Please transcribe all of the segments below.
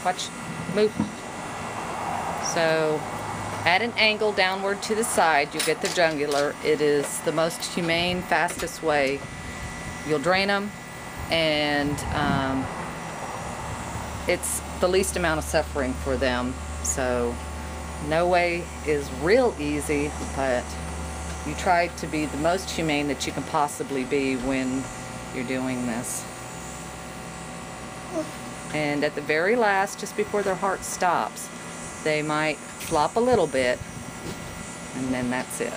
Watch. Move. So, at an angle downward to the side, you get the jugular. It is the most humane, fastest way. You'll drain them, and it's the least amount of suffering for them. So, no way is real easy, but you try to be the most humane that you can possibly be when you're doing this. And at the very last, just before their heart stops, they might flop a little bit, and then that's it.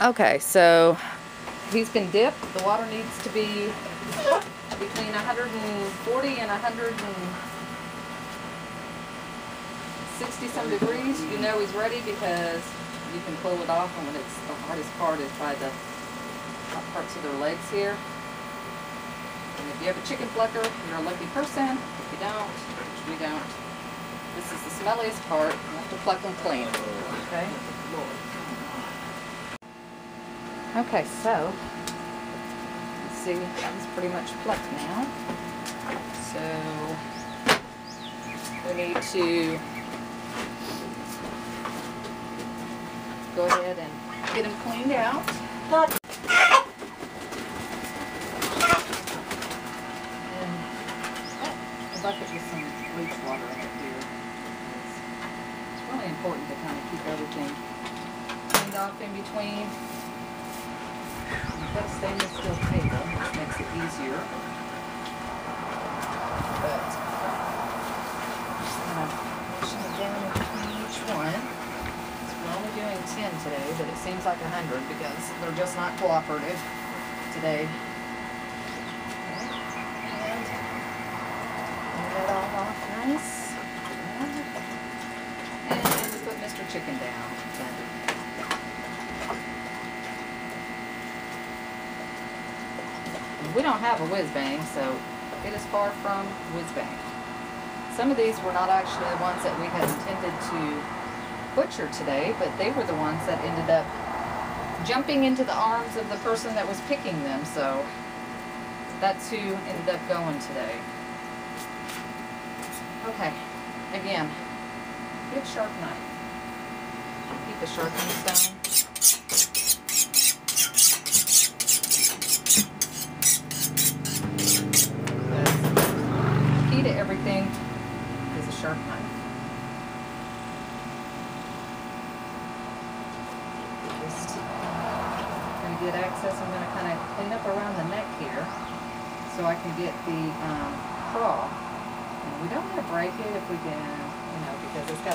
Okay, so he's been dipped. The water needs to be between 140 and 160 some degrees. You know he's ready because you can pull it off, and when it's the hardest part is by the top parts of their legs here. And if you have a chicken plucker, you're a lucky person. If you don't, which we don't, this is the smelliest part. You have to pluck them clean. Okay? Okay, so let's see, it's pretty much plucked now. So we need to go ahead and get them cleaned out. And a bucket with some bleach water in it here. It's really important to kind of keep everything cleaned off in between. You've got a stainless steel table, which makes it easier. But just kind of pushing it down in between each one. We're only doing 10 today, but it seems like 100 because they're just not cooperative today. Okay. And get that all off nice. And we put Mr. Chicken down. We don't have a whiz bang, so it is far from whiz bang. Some of these were not actually the ones that we had intended to butcher today, but they were the ones that ended up jumping into the arms of the person that was picking them, so that's who ended up going today. Okay, again, good sharp knife. Keep the sharpening stone. The key to everything is a sharp knife. Get access. I'm going to kind of clean up around the neck here so I can get the craw. And we don't want to break it if we can, you know, because it's got,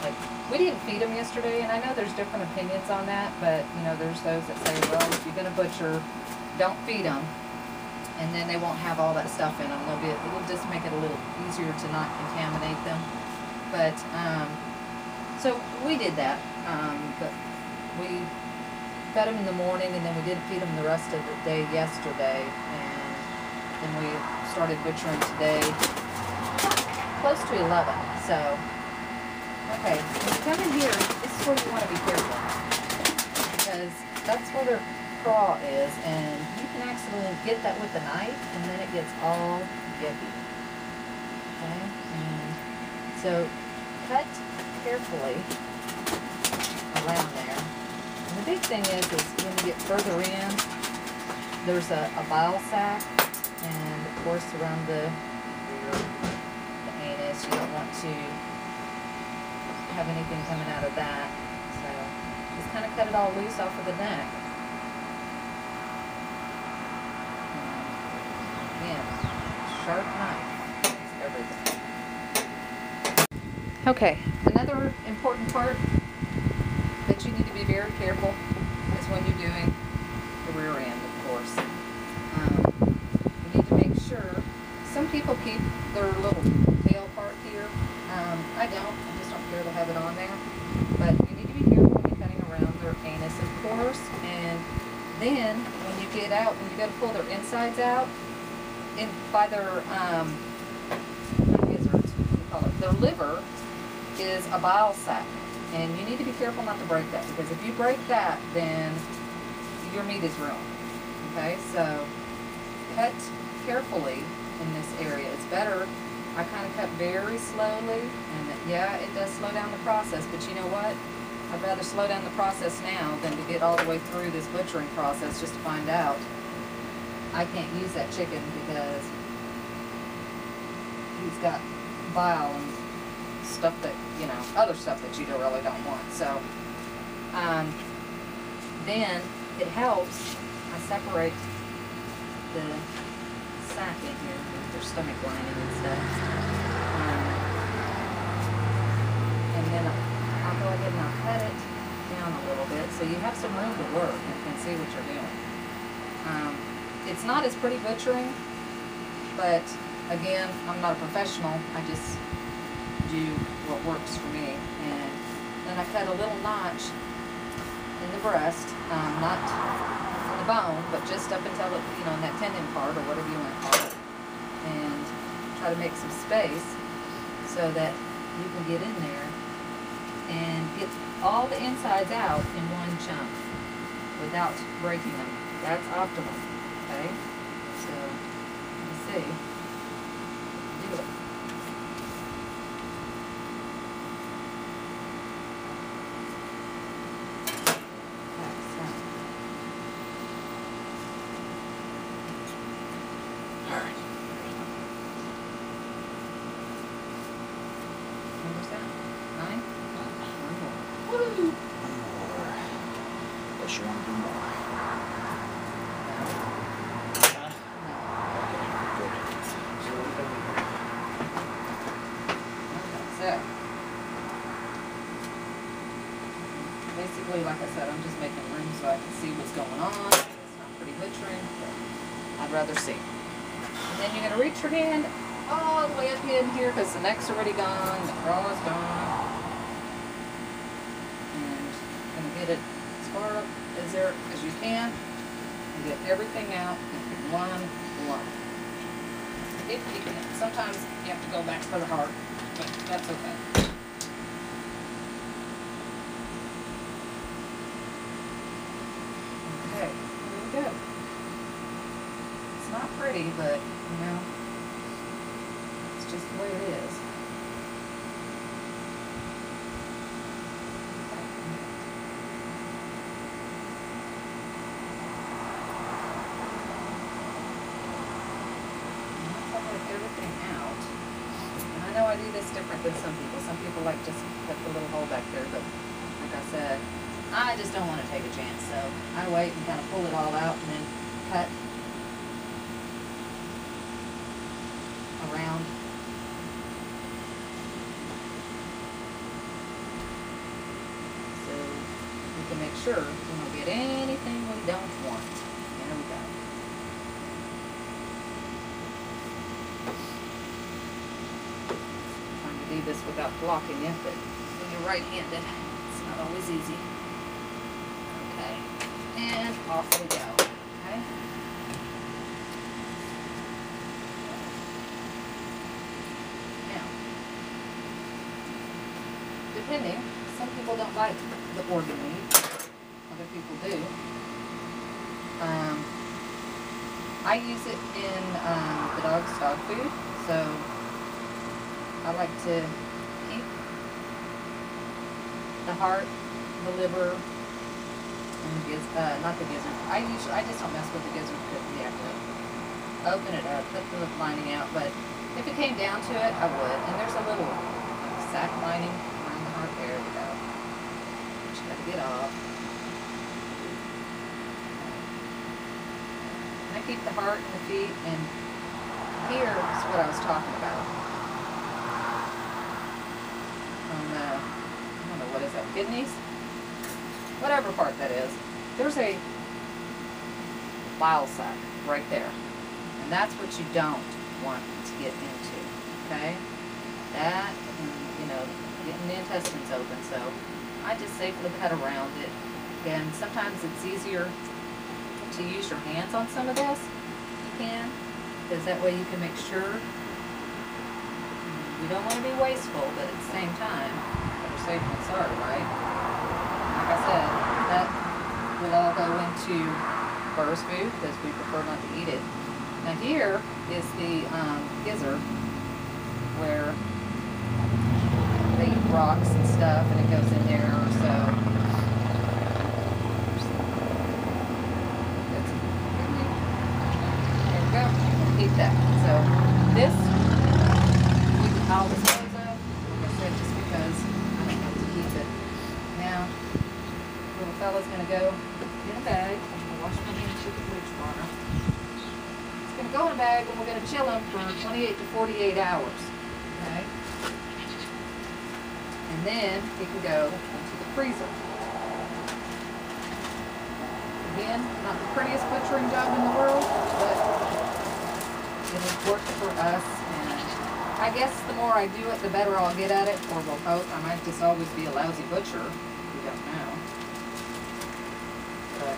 like, we didn't feed them yesterday, and I know there's different opinions on that, but, you know, there's those that say, well, if you're going to butcher, don't feed them, and then they won't have all that stuff in them. It'll just make it a little easier to not contaminate them. But, so we did that, but we fed them in the morning, and then we didn't feed them the rest of the day yesterday, and then we started butchering today close to 11. So, okay, when you come in here, this is where you want to be careful, because that's where their craw is, and you can accidentally get that with a knife, and then it gets all yucky. Okay, and so cut carefully around there. And the big thing is when you get further in, there's a bile sac, and of course around the rear, the anus, you don't want to have anything coming out of that. So just kind of cut it all loose off of the neck. And again, sharp knife is everything. Okay, another important part that you need to be very careful is when you're doing the rear end, of course. You need to make sure, some people keep their little tail part here. I don't, I just don't care to have it on there. But you need to be careful when you're cutting around their anus, of course. And then when you get out, when you go to pull their insides out, by their, their liver is a bile sac. And you need to be careful not to break that, because if you break that, then you your meat is ruined. Okay, so cut carefully in this area. It's better. I kind of cut very slowly, and yeah, it does slow down the process, but you know what? I'd rather slow down the process now than to get all the way through this butchering process just to find out I can't use that chicken because he's got bile and stuff that, you know, other stuff that you really don't want. So, then it helps. I separate the sack in here with their stomach lining and stuff. And then I'll go ahead and I'll cut it down a little bit so you have some room to work and see what you're doing. It's not as pretty butchering, but again, I'm not a professional. I just do what works for me. And then I cut a little notch in the breast, not on the bone, but just up until it, you know, in that tendon part or whatever you want to call it, and try to make some space so that you can get in there and get all the insides out in one chunk without breaking them. That's optimal. Okay, so let me see. Do it. Unless you want to do more. So, basically, like I said, I'm just making room so I can see what's going on. It's not pretty butchering, but I'd rather see. And then you're going to reach your hand all the way up in here because the neck's already gone, the craw is gone. And going to get it as far up as you can and get everything out in one lump. If you can. Sometimes you have to go back for the heart, but that's okay. Okay, here we go. It's not pretty, but you know, it's just the way it is. Everything out. And I know I do this different than some people. Some people like just put the little hole back there, but like I said, I just don't want to take a chance. So I wait and kind of pull it all out and then cut around. So we can make sure we don't get anything we don't want. There we go. Do this without blocking it, but when you're right-handed, it's not always easy. Okay, and off we go. Okay. Now, depending, some people don't like the organ meat. Other people do. I use it in the dog's dog food, so I like to keep the heart, the liver, and not the gizzard. I just don't mess with the gizzard because you have to open it up, put the lining out. But if it came down to it, I would. And there's a little sack lining around the heart. There we go. Just got to get off. And I keep the heart and the feet, and here's what I was talking about. I don't know, what is that, kidneys? Whatever part that is. There's a bile sac right there. And that's what you don't want to get into, okay? That, and, you know, getting the intestines open. So I just safely cut around it. And sometimes it's easier to use your hands on some of this. You can, because that way you can make sure. You don't want to be wasteful, but at the same time, better safe than sorry, right? Like I said, that will all go into birds' food because we prefer not to eat it. Now here is the gizzard where they eat rocks and stuff, and it goes in there. So there we go. Eat that. So this I'll dispose of, like I said, just because I don't have to keep it. Now, little fella's gonna go in a bag. I'm gonna wash my hands with the bleach water. It's gonna go in a bag, and we're gonna chill him for 28 to 48 hours. Okay? And then he can go into the freezer. Again, not the prettiest butchering job in the world, but it has worked for us, and I guess the more I do it, the better I'll get at it, or we'll hope. I might just always be a lousy butcher. We don't know. But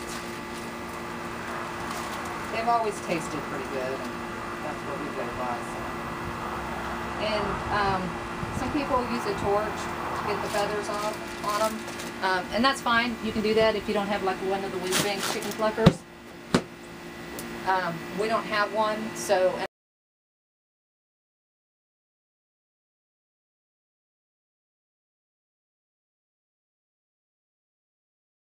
they've always tasted pretty good, and that's what we go by. So. And some people use a torch to get the feathers off on them, and that's fine. You can do that if you don't have like one of the whiz bang chicken pluckers. We don't have one, so.